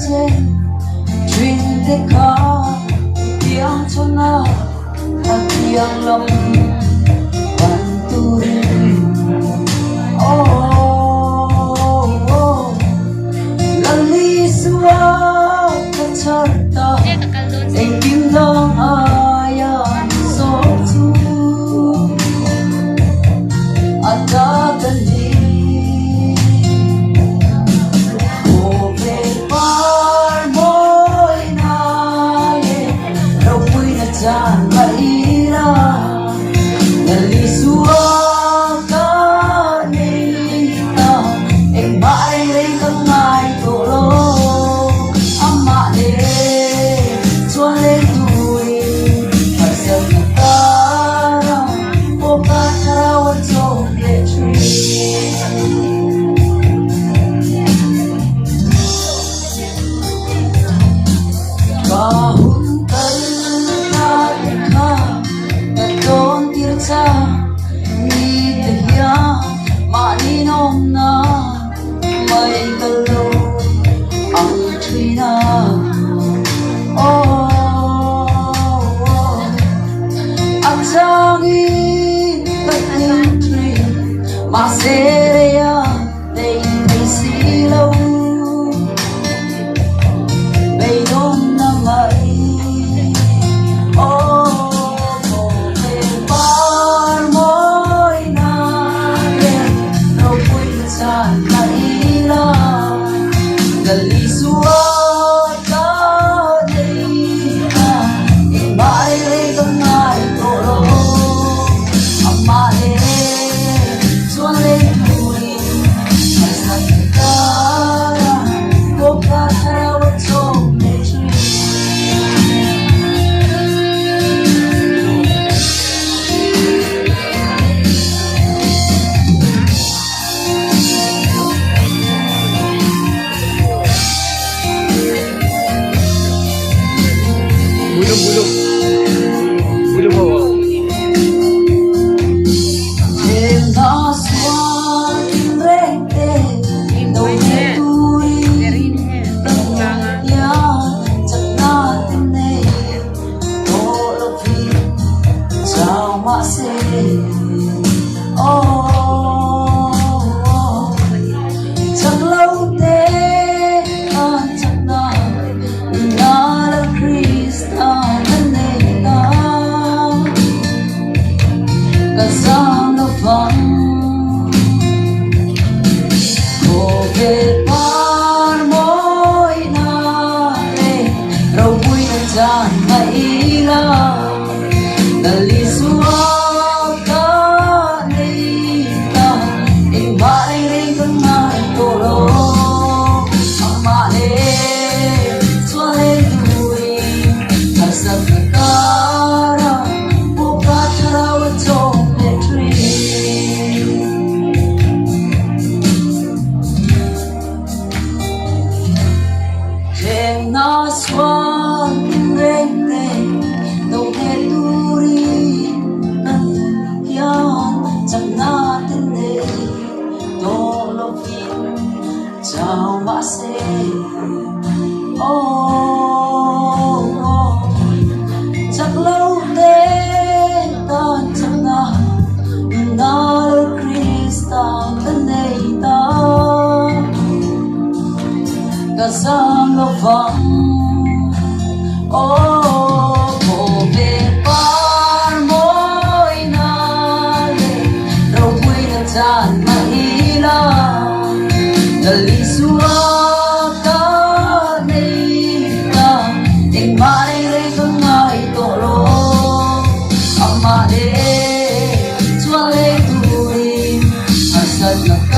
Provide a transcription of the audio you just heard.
trên truyền thế khó tiếng cho nó tiếng lòng vẫn tôi lần đi xưa thật ta anh kim đông ai số chú ada tadi cô về par môi nai đâu quên đã tràn vậy ra lần đi xưa Maninom na may galaw ang trina. Ang sangin kating tree masereya day may silaw mayroon na may bulog po. Chào mã xe chắc lâu thế ta chẳng nào nào Krista thân này ta cả giang lo vắng cô về par môi na đâu quên đã tràn mây la Dali suwa ka nita Ting mai re kang ai tolo Amane Chua le turi Asad na